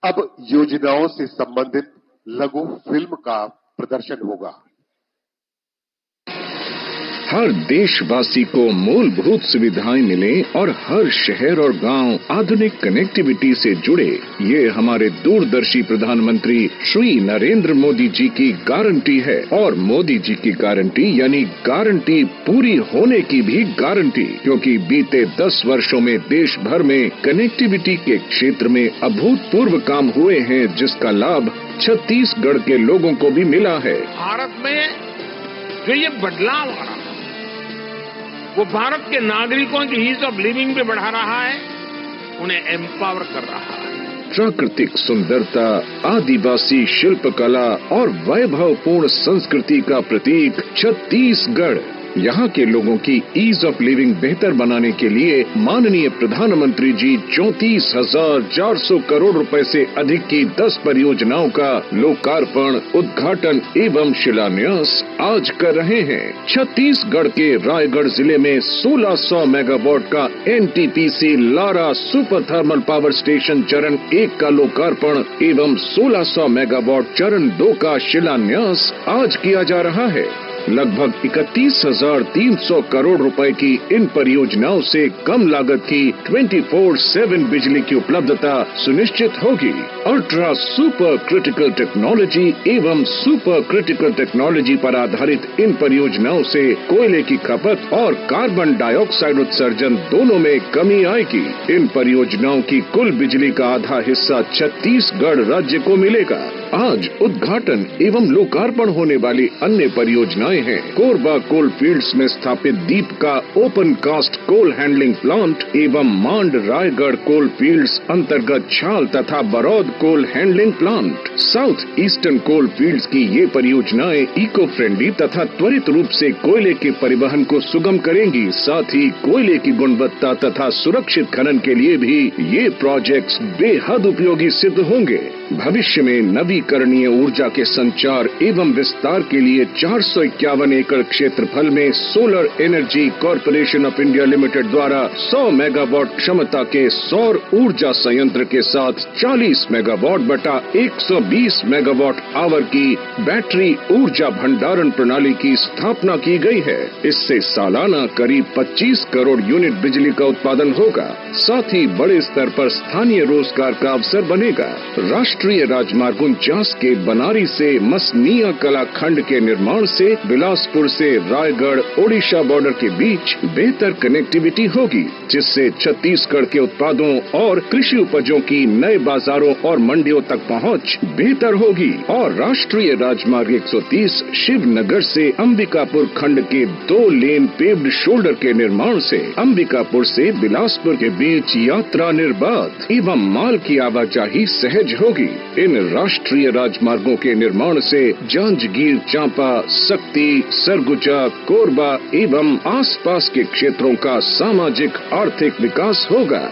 अब योजनाओं से संबंधित लघु फिल्म का प्रदर्शन होगा। हर देशवासी को मूलभूत सुविधाएं मिले और हर शहर और गांव आधुनिक कनेक्टिविटी से जुड़े, ये हमारे दूरदर्शी प्रधानमंत्री श्री नरेंद्र मोदी जी की गारंटी है। और मोदी जी की गारंटी यानी गारंटी पूरी होने की भी गारंटी, क्योंकि बीते 10 वर्षों में देश भर में कनेक्टिविटी के क्षेत्र में अभूतपूर्व काम हुए हैं, जिसका लाभ छत्तीसगढ़ के लोगों को भी मिला है। भारत में जो ये बदलाव आ रहा है वो भारत के नागरिकों की ईज ऑफ लिविंग भी बढ़ा रहा है, उन्हें एम्पावर कर रहा है। प्राकृतिक सुंदरता, आदिवासी शिल्पकला और वैभवपूर्ण संस्कृति का प्रतीक छत्तीसगढ़। यहाँ के लोगों की ईज ऑफ लिविंग बेहतर बनाने के लिए माननीय प्रधानमंत्री जी 34,400 करोड़ रुपए से अधिक की 10 परियोजनाओं का लोकार्पण, उद्घाटन एवं शिलान्यास आज कर रहे हैं। छत्तीसगढ़ के रायगढ़ जिले में 1600 मेगावाट का NTPC Lara super thermal power station चरण 1 का लोकार्पण एवं 1600 मेगावाट चरण 2 का शिलान्यास आज किया जा रहा है। लगभग 31,300 करोड़ रुपए की इन परियोजनाओं से कम लागत की 24/7 बिजली की उपलब्धता सुनिश्चित होगी। अल्ट्रा सुपर क्रिटिकल टेक्नोलॉजी एवं सुपर क्रिटिकल टेक्नोलॉजी पर आधारित इन परियोजनाओं से कोयले की खपत और कार्बन डाइऑक्साइड उत्सर्जन दोनों में कमी आएगी। इन परियोजनाओं की कुल बिजली का आधा हिस्सा छत्तीसगढ़ राज्य को मिलेगा। आज उद्घाटन एवं लोकार्पण होने वाली अन्य परियोजनाएं हैं कोरबा कोल फील्ड्स में स्थापित दीप का open cast coal handling plant एवं मांड रायगढ़ कोल फील्ड्स अंतर्गत छाल तथा Baroud coal handling plant. South Eastern Coal Fields की ये परियोजनाएं इको फ्रेंडली तथा त्वरित रूप से कोयले के परिवहन को सुगम करेंगी। साथ ही कोयले की गुणवत्ता तथा सुरक्षित खनन के लिए भी ये प्रोजेक्ट्स बेहद उपयोगी सिद्ध होंगे। भविष्य में नवीकरणीय ऊर्जा के संचार एवं विस्तार के लिए 451 एकड़ क्षेत्रफल में solar energy corporation of India limited द्वारा 100 मेगावाट क्षमता के सौर ऊर्जा संयंत्र के साथ 40 मेगावाट बटा 120 मेगावाट आवर की बैटरी ऊर्जा भंडारण प्रणाली की स्थापना की गई है। इससे सालाना करीब 25 करोड़ यूनिट बिजली का उत्पादन होगा। साथ ही बड़े स्तर पर स्थानीय रोजगार का अवसर बनेगा। राष्ट्रीय राजमार्ग 49 के बनारी से मसनिया कला खंड के निर्माण से बिलासपुर से रायगढ़ ओडिशा बॉर्डर के बीच बेहतर कनेक्टिविटी होगी, जिससे छत्तीसगढ़ के उत्पादों और कृषि उपजों की नए बाजारों और मंडियों तक पहुंच बेहतर होगी। और राष्ट्रीय राजमार्ग 130 शिवनगर से अंबिकापुर खंड के 2 लेन पेव्ड शोल्डर के निर्माण से अंबिकापुर से बिलासपुर के बीच यात्रा निर्बाध एवं माल की आवाजाही सहज होगी। इन राष्ट्रीय राजमार्गों के निर्माण से जांजगीर चांपा, शक्ति, सरगुजा, कोरबा एवं आसपास के क्षेत्रों का सामाजिक आर्थिक विकास होगा।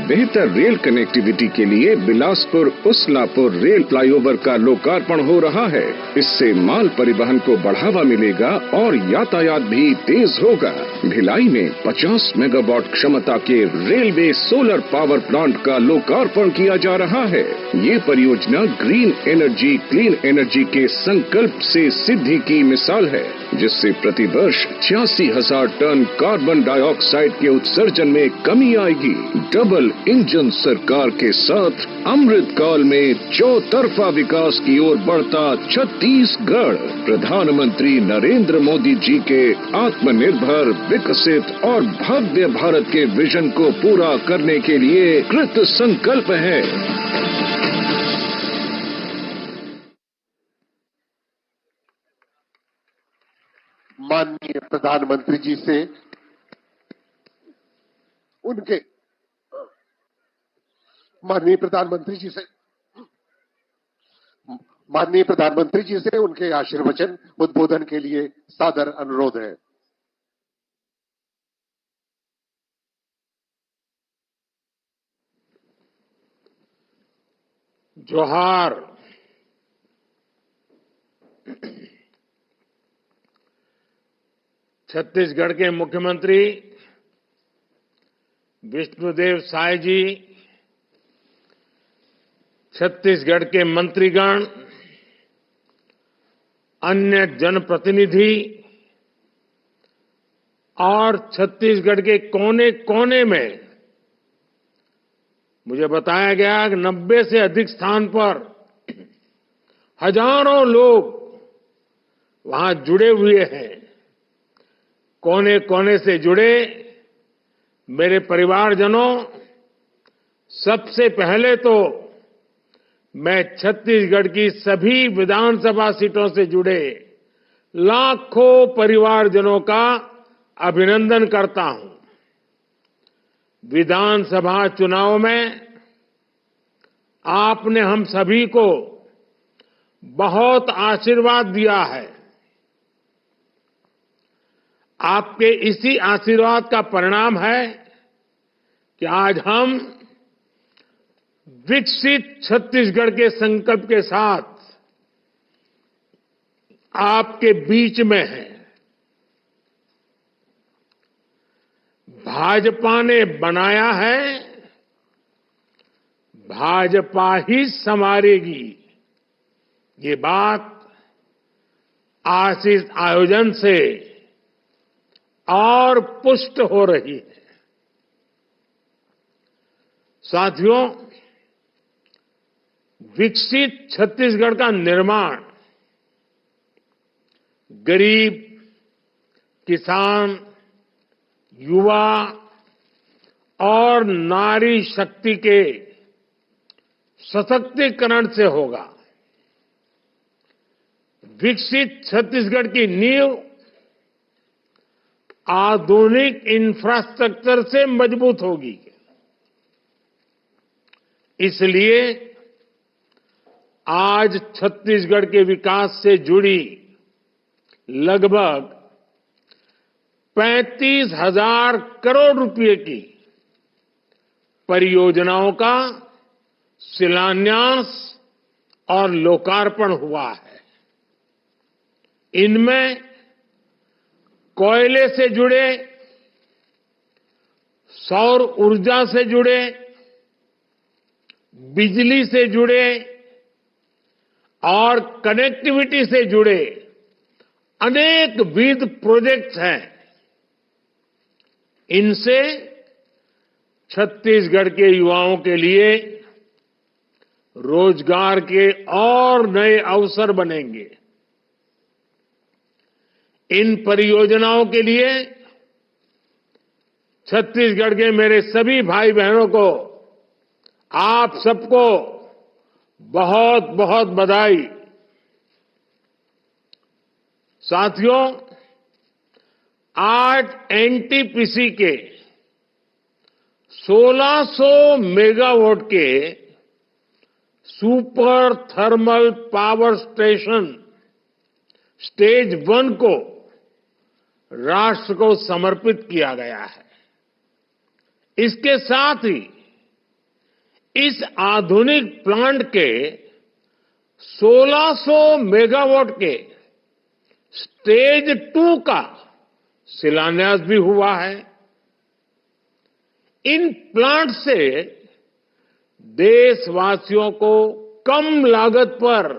बेहतर रेल कनेक्टिविटी के लिए बिलासपुर उस्लापुर रेल फ्लाईओवर का लोकार्पण हो रहा है। इससे माल परिवहन को बढ़ावा मिलेगा और यातायात भी तेज होगा। भिलाई में 50 मेगावाट क्षमता के रेलवे सोलर पावर प्लांट का लोकार्पण किया जा रहा है। ये परियोजना ग्रीन एनर्जी क्लीन एनर्जी के संकल्प से सिद्धि की मिसाल है, जिससे प्रतिवर्ष 86,000 टन कार्बन डाइऑक्साइड के उत्सर्जन में कमी आएगी। डबल डबल इंजन सरकार के साथ अमृतकाल में चौतरफा विकास की ओर बढ़ता छत्तीसगढ़ प्रधानमंत्री नरेंद्र मोदी जी के आत्मनिर्भर, विकसित और भव्य भारत के विजन को पूरा करने के लिए कृत संकल्प है। माननीय प्रधानमंत्री जी से उनके माननीय प्रधानमंत्री जी से उनके आशीर्वचन उद्बोधन के लिए सादर अनुरोध है। जोहार। छत्तीसगढ़ के मुख्यमंत्री विष्णुदेव साय जी, छत्तीसगढ़ के मंत्रीगण, अन्य जनप्रतिनिधि और छत्तीसगढ़ के कोने कोने में मुझे बताया गया कि 90 से अधिक स्थान पर हजारों लोग वहां जुड़े हुए हैं। कोने कोने से जुड़े मेरे परिवारजनों, सबसे पहले तो मैं छत्तीसगढ़ की सभी विधानसभा सीटों से जुड़े लाखों परिवारजनों का अभिनंदन करता हूं। विधानसभा चुनाव में आपने हम सभी को बहुत आशीर्वाद दिया है। आपके इसी आशीर्वाद का परिणाम है कि आज हम विकसित छत्तीसगढ़ के संकल्प के साथ आपके बीच में हैं। भाजपा ने बनाया है, भाजपा ही संवारेगी, ये बात आज इस आयोजन से और पुष्ट हो रही है। साथियों, विकसित छत्तीसगढ़ का निर्माण गरीब, किसान, युवा और नारी शक्ति के सशक्तिकरण से होगा। विकसित छत्तीसगढ़ की नींव आधुनिक इंफ्रास्ट्रक्चर से मजबूत होगी। इसलिए आज छत्तीसगढ़ के विकास से जुड़ी लगभग 35,000 करोड़ रुपए की परियोजनाओं का शिलान्यास और लोकार्पण हुआ है। इनमें कोयले से जुड़े, सौर ऊर्जा से जुड़े, बिजली से जुड़े और कनेक्टिविटी से जुड़े अनेक विविध प्रोजेक्ट्स हैं। इनसे छत्तीसगढ़ के युवाओं के लिए रोजगार के और नए अवसर बनेंगे। इन परियोजनाओं के लिए छत्तीसगढ़ के मेरे सभी भाई बहनों को, आप सबको बहुत बहुत बधाई। साथियों, आज एनटीपीसी के 1600 मेगावाट के super thermal power station stage 1 को राष्ट्र को समर्पित किया गया है। इसके साथ ही इस आधुनिक प्लांट के 1600 मेगावाट के स्टेज 2 का शिलान्यास भी हुआ है। इन प्लांट से देशवासियों को कम लागत पर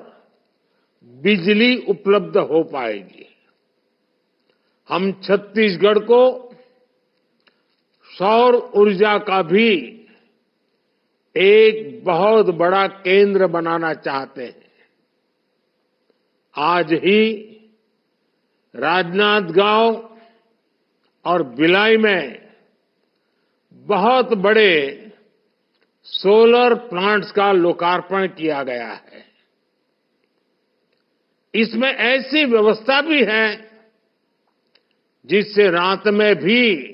बिजली उपलब्ध हो पाएगी। हम छत्तीसगढ़ को सौर ऊर्जा का भी एक बहुत बड़ा केंद्र बनाना चाहते हैं। आज ही राजनांदगांव और भिलाई में बहुत बड़े सोलर प्लांट्स का लोकार्पण किया गया है। इसमें ऐसी व्यवस्था भी है जिससे रात में भी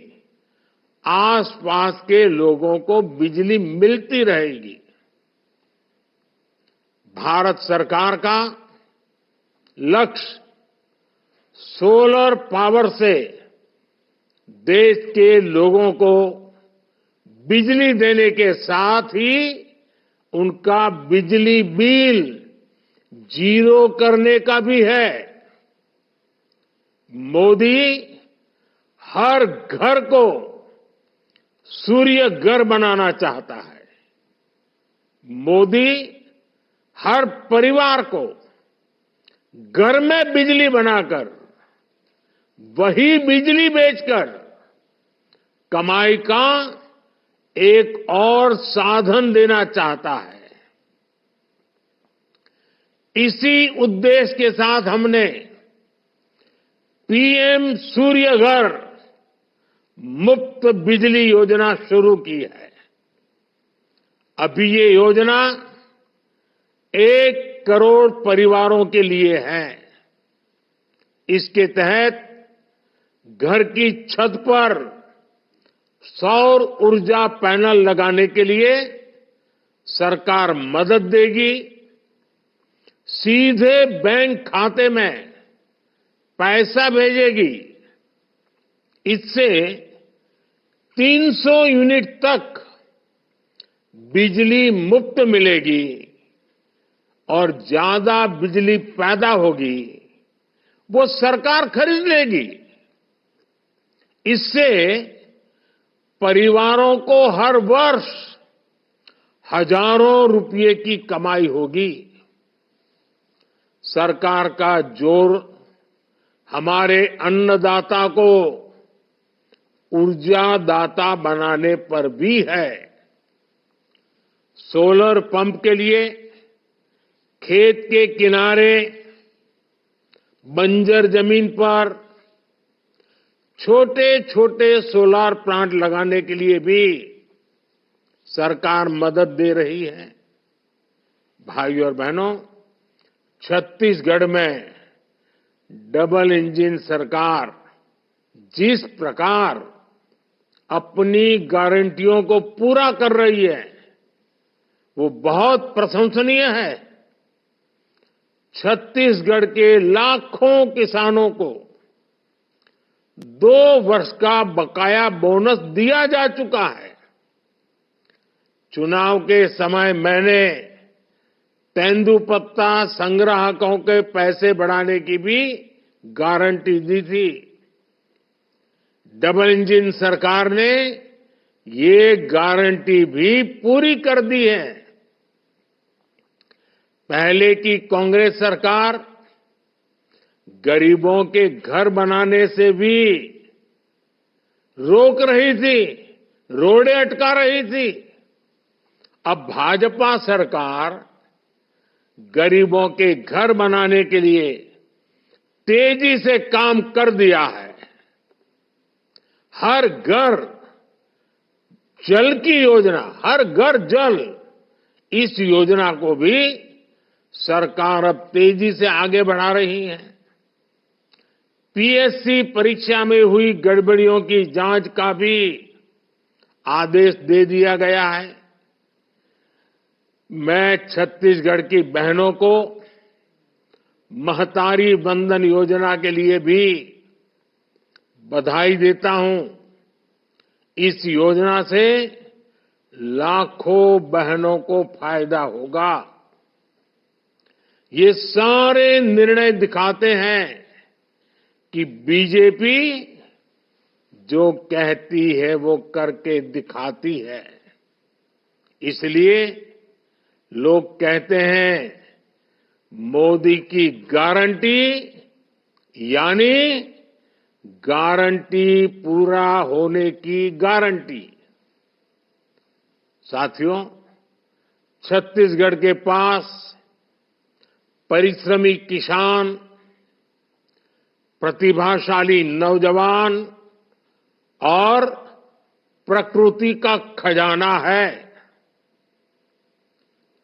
आसपास के लोगों को बिजली मिलती रहेगी। भारत सरकार का लक्ष्य सोलर पावर से देश के लोगों को बिजली देने के साथ ही उनका बिजली बिल जीरो करने का भी है। मोदी हर घर को सूर्य घर बनाना चाहता है। मोदी हर परिवार को घर में बिजली बनाकर वही बिजली बेचकर कमाई का एक और साधन देना चाहता है। इसी उद्देश्य के साथ हमने पीएम सूर्य घर मुफ्त बिजली योजना शुरू की है। अभी ये योजना 1 करोड़ परिवारों के लिए है। इसके तहत घर की छत पर सौर ऊर्जा पैनल लगाने के लिए सरकार मदद देगी। सीधे बैंक खाते में पैसा भेजेगी। इससे 300 यूनिट तक बिजली मुफ्त मिलेगी और ज्यादा बिजली पैदा होगी वो सरकार खरीद लेगी। इससे परिवारों को हर वर्ष हजारों रुपये की कमाई होगी। सरकार का जोर हमारे अन्नदाता को ऊर्जादाता बनाने पर भी है। सोलर पंप के लिए खेत के किनारे बंजर जमीन पर छोटे छोटे सोलार प्लांट लगाने के लिए भी सरकार मदद दे रही है। भाइयों और बहनों, छत्तीसगढ़ में डबल इंजन सरकार जिस प्रकार अपनी गारंटियों को पूरा कर रही है वो बहुत प्रशंसनीय है। छत्तीसगढ़ के लाखों किसानों को 2 वर्ष का बकाया बोनस दिया जा चुका है। चुनाव के समय मैंने तेंदुपत्ता संग्राहकों के पैसे बढ़ाने की भी गारंटी दी थी। डबल इंजन सरकार ने ये गारंटी भी पूरी कर दी है। पहले की कांग्रेस सरकार गरीबों के घर बनाने से भी रोक रही थी, रोड़े अटका रही थी। अब भाजपा सरकार गरीबों के घर बनाने के लिए तेजी से काम कर दिया है। हर घर जल की योजना, हर घर जल, इस योजना को भी सरकार अब तेजी से आगे बढ़ा रही है। पीएससी परीक्षा में हुई गड़बड़ियों की जांच का भी आदेश दे दिया गया है। मैं छत्तीसगढ़ की बहनों को महतारी बंधन योजना के लिए भी बधाई देता हूं। इस योजना से लाखों बहनों को फायदा होगा। ये सारे निर्णय दिखाते हैं कि बीजेपी जो कहती है वो करके दिखाती है। इसलिए लोग कहते हैं मोदी की गारंटी यानी गारंटी पूरा होने की गारंटी। साथियों, छत्तीसगढ़ के पास परिश्रमी किसान, प्रतिभाशाली नौजवान और प्रकृति का खजाना है।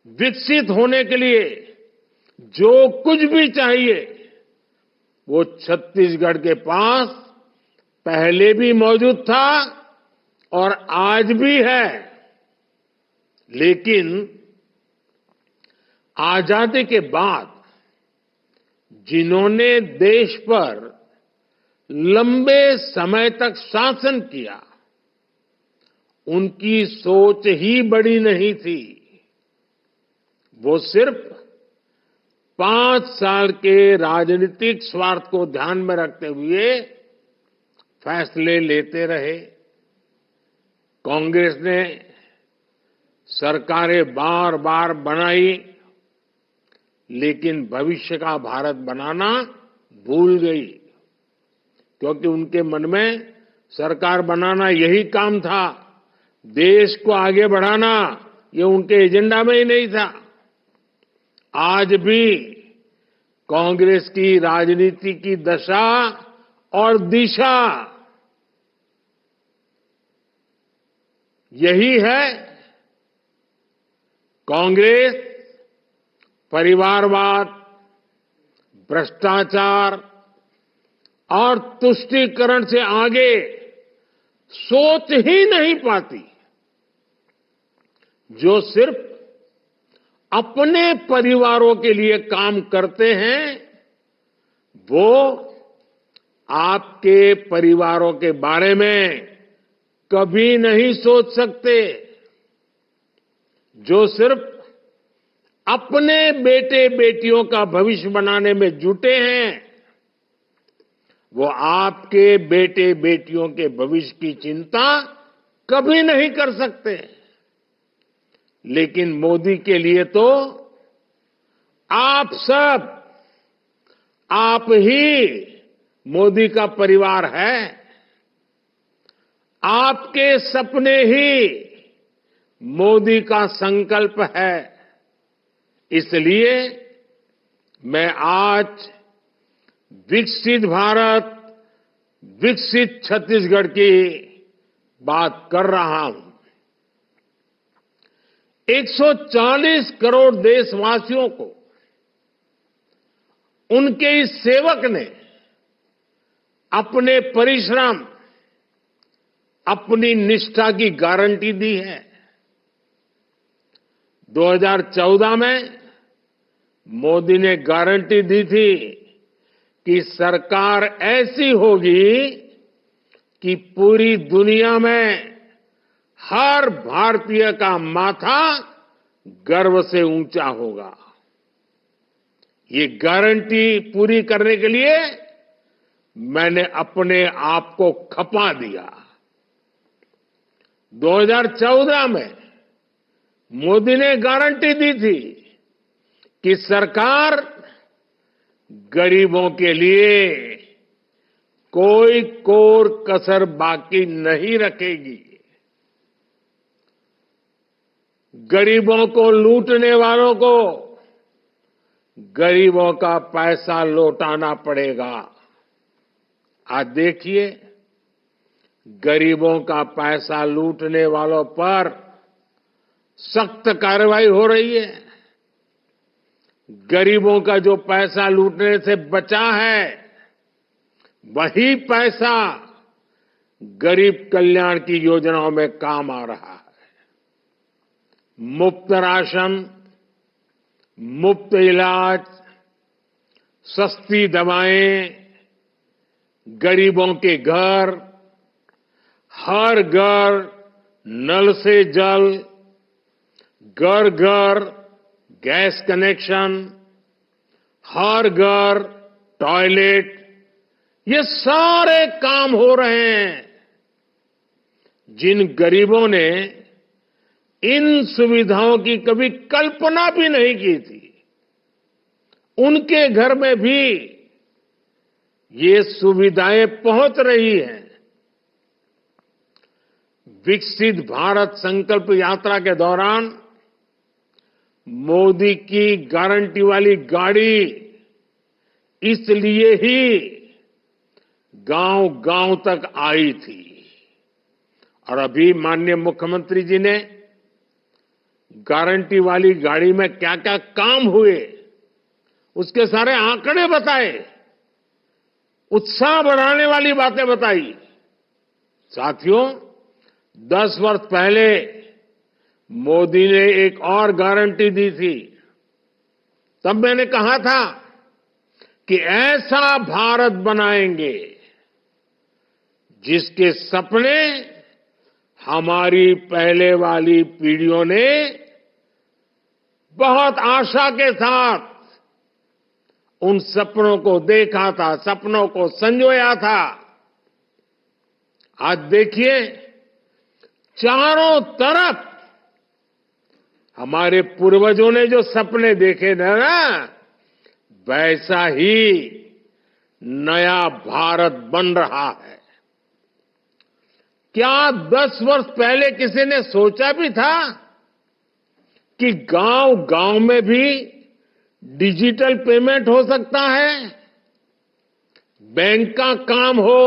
विकसित होने के लिए जो कुछ भी चाहिए वो छत्तीसगढ़ के पास पहले भी मौजूद था और आज भी है। लेकिन आजादी के बाद जिन्होंने देश पर लंबे समय तक शासन किया, उनकी सोच ही बड़ी नहीं थी। वो सिर्फ 5 साल के राजनीतिक स्वार्थ को ध्यान में रखते हुए फैसले लेते रहे। कांग्रेस ने सरकारें बार बार बनाई, लेकिन भविष्य का भारत बनाना भूल गई, क्योंकि उनके मन में सरकार बनाना यही काम था, देश को आगे बढ़ाना ये उनके एजेंडा में ही नहीं था। आज भी कांग्रेस की राजनीति की दशा और दिशा यही है। कांग्रेस परिवारवाद, भ्रष्टाचार और तुष्टीकरण से आगे सोच ही नहीं पाती। जो सिर्फ अपने परिवारों के लिए काम करते हैं, वो आपके परिवारों के बारे में कभी नहीं सोच सकते। जो सिर्फ अपने बेटे बेटियों का भविष्य बनाने में जुटे हैं, वो आपके बेटे बेटियों के भविष्य की चिंता कभी नहीं कर सकते। लेकिन मोदी के लिए तो आप सब, आप ही मोदी का परिवार है। आपके सपने ही मोदी का संकल्प है। इसलिए मैं आज विकसित भारत, विकसित छत्तीसगढ़ की बात कर रहा हूं। 140 करोड़ देशवासियों को उनके इस सेवक ने अपने परिश्रम, अपनी निष्ठा की गारंटी दी है। 2014 में मोदी ने गारंटी दी थी कि सरकार ऐसी होगी कि पूरी दुनिया में हर भारतीय का माथा गर्व से ऊंचा होगा। ये गारंटी पूरी करने के लिए मैंने अपने आप को खपा दिया। 2014 में मोदी ने गारंटी दी थी कि सरकार गरीबों के लिए कोई कोर कसर बाकी नहीं रखेगी। गरीबों को लूटने वालों को गरीबों का पैसा लौटाना पड़ेगा। आज देखिए, गरीबों का पैसा लूटने वालों पर सख्त कार्रवाई हो रही है। गरीबों का जो पैसा लूटने से बचा है, वही पैसा गरीब कल्याण की योजनाओं में काम आ रहा है। मुफ्त राशन, मुफ्त इलाज, सस्ती दवाएं, गरीबों के घर, हर घर नल से जल, घर घर गैस कनेक्शन, हर घर टॉयलेट, ये सारे काम हो रहे हैं। जिन गरीबों ने इन सुविधाओं की कभी कल्पना भी नहीं की थी, उनके घर में भी ये सुविधाएं पहुंच रही हैं। विकसित भारत संकल्प यात्रा के दौरान मोदी की गारंटी वाली गाड़ी इसलिए ही गांव गांव तक आई थी। और अभी माननीय मुख्यमंत्री जी ने गारंटी वाली गाड़ी में क्या क्या काम हुए उसके सारे आंकड़े बताए, उत्साह बढ़ाने वाली बातें बताई। साथियों, 10 वर्ष पहले मोदी ने एक और गारंटी दी थी। तब मैंने कहा था कि ऐसा भारत बनाएंगे जिसके सपने हमारी पहले वाली पीढ़ियों ने बहुत आशा के साथ उन सपनों को देखा था, सपनों को संजोया था। आज देखिए, चारों तरफ हमारे पूर्वजों ने जो सपने देखे थे ना, वैसा ही नया भारत बन रहा है। क्या 10 वर्ष पहले किसी ने सोचा भी था कि गांव गांव में भी डिजिटल पेमेंट हो सकता है, बैंक का काम हो,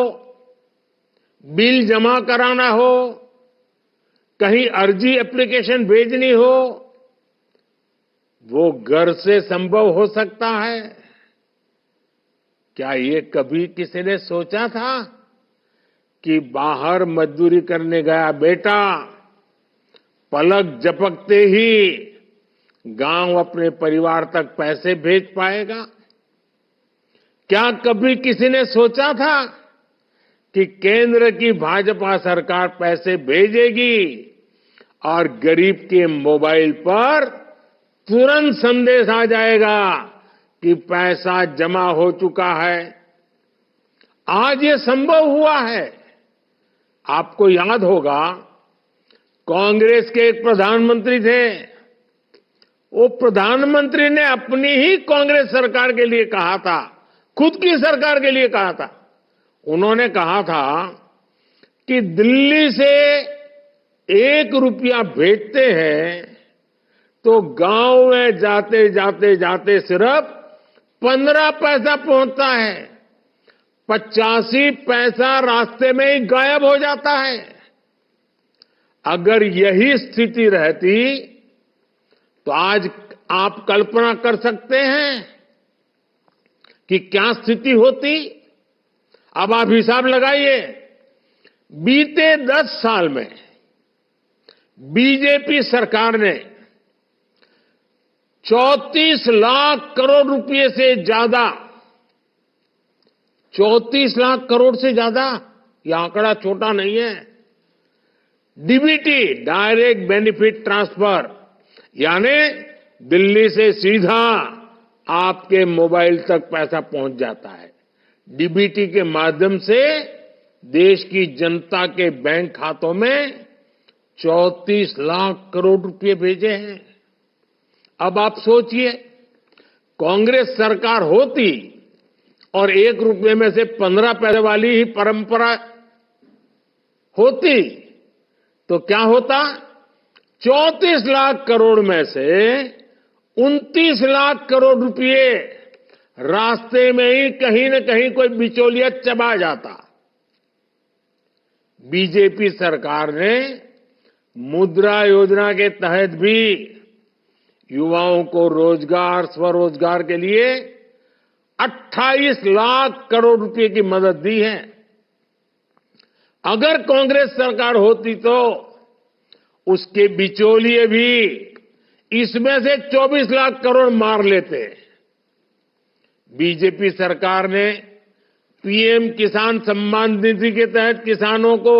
बिल जमा कराना हो, कहीं अर्जी एप्लीकेशन भेजनी हो, वो घर से संभव हो सकता है? क्या ये कभी किसी ने सोचा था कि बाहर मजदूरी करने गया बेटा पलक झपकते ही गांव अपने परिवार तक पैसे भेज पाएगा? क्या कभी किसी ने सोचा था कि केंद्र की भाजपा सरकार पैसे भेजेगी और गरीब के मोबाइल पर तुरंत संदेश आ जाएगा कि पैसा जमा हो चुका है? आज ये संभव हुआ है। आपको याद होगा, कांग्रेस के एक प्रधानमंत्री थे। वो प्रधानमंत्री ने अपनी ही कांग्रेस सरकार के लिए कहा था, खुद की सरकार के लिए कहा था। उन्होंने कहा था कि दिल्ली से 1 रुपया भेजते हैं तो गांव में जाते जाते जाते सिर्फ 15 पैसा पहुंचता है, 85 पैसा रास्ते में ही गायब हो जाता है। अगर यही स्थिति रहती तो आज आप कल्पना कर सकते हैं कि क्या स्थिति होती? अब आप हिसाब लगाइए, बीते 10 साल में बीजेपी सरकार ने 34 लाख करोड़ रुपए से ज्यादा, 34 लाख करोड़ से ज्यादा, यह आंकड़ा छोटा नहीं है, डीबीटी, डायरेक्ट बेनिफिट ट्रांसफर, यानी दिल्ली से सीधा आपके मोबाइल तक पैसा पहुंच जाता है। डीबीटी के माध्यम से देश की जनता के बैंक खातों में 34 लाख करोड़ रुपए भेजे हैं। अब आप सोचिए, कांग्रेस सरकार होती और 1 रुपये में से 15 पैसे वाली ही परंपरा होती तो क्या होता? 34 लाख करोड़ में से 29 लाख करोड़ रुपए रास्ते में ही कहीं न कहीं कोई बिचौलिया चबा जाता। बीजेपी सरकार ने मुद्रा योजना के तहत भी युवाओं को रोजगार, स्वरोजगार के लिए 28 लाख करोड़ रुपए की मदद दी है। अगर कांग्रेस सरकार होती तो उसके बिचौलिए भी इसमें से 24 लाख करोड़ मार लेते। बीजेपी सरकार ने पीएम किसान सम्मान निधि के तहत किसानों को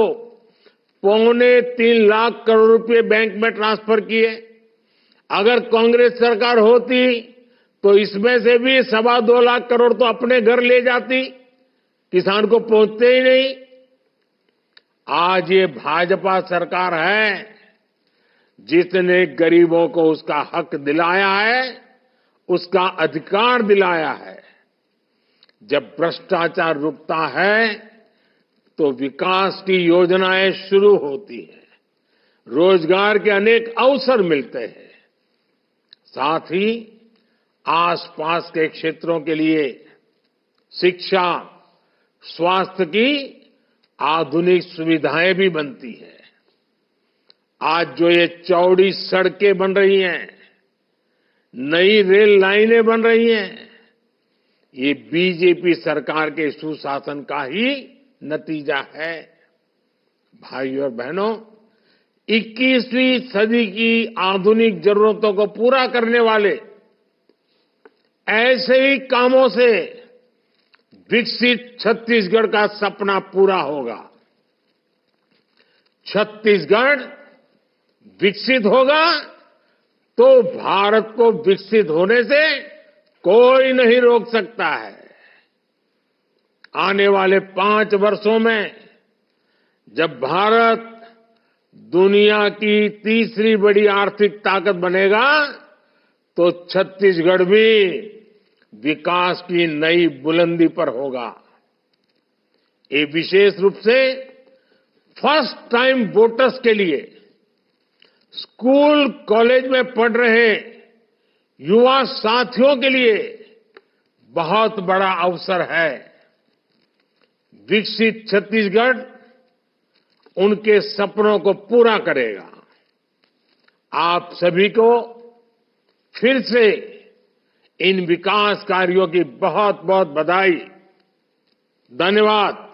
2.25 लाख करोड़ रुपए बैंक में ट्रांसफर किए। अगर कांग्रेस सरकार होती तो इसमें से भी 2.25 लाख करोड़ तो अपने घर ले जाती, किसान को पहुंचते ही नहीं। आज ये भाजपा सरकार है जिसने गरीबों को उसका हक दिलाया है, उसका अधिकार दिलाया है। जब भ्रष्टाचार रुकता है तो विकास की योजनाएं शुरू होती हैं, रोजगार के अनेक अवसर मिलते हैं। साथ ही आसपास के क्षेत्रों के लिए शिक्षा, स्वास्थ्य की आधुनिक सुविधाएं भी बनती हैं। आज जो ये चौड़ी सड़कें बन रही हैं, नई रेल लाइनें बन रही हैं, ये बीजेपी सरकार के सुशासन का ही नतीजा है। भाइयों और बहनों, 21वीं सदी की आधुनिक जरूरतों को पूरा करने वाले ऐसे ही कामों से विकसित छत्तीसगढ़ का सपना पूरा होगा। छत्तीसगढ़ विकसित होगा तो भारत को विकसित होने से कोई नहीं रोक सकता है। आने वाले 5 वर्षों में जब भारत दुनिया की तीसरी बड़ी आर्थिक ताकत बनेगा, तो छत्तीसगढ़ भी विकास की नई बुलंदी पर होगा। ये विशेष रूप से फर्स्ट टाइम वोटर्स के लिए, स्कूल कॉलेज में पढ़ रहे युवा साथियों के लिए बहुत बड़ा अवसर है। विकसित छत्तीसगढ़ उनके सपनों को पूरा करेगा। आप सभी को फिर से इन विकास कार्यों की बहुत बहुत बधाई। धन्यवाद।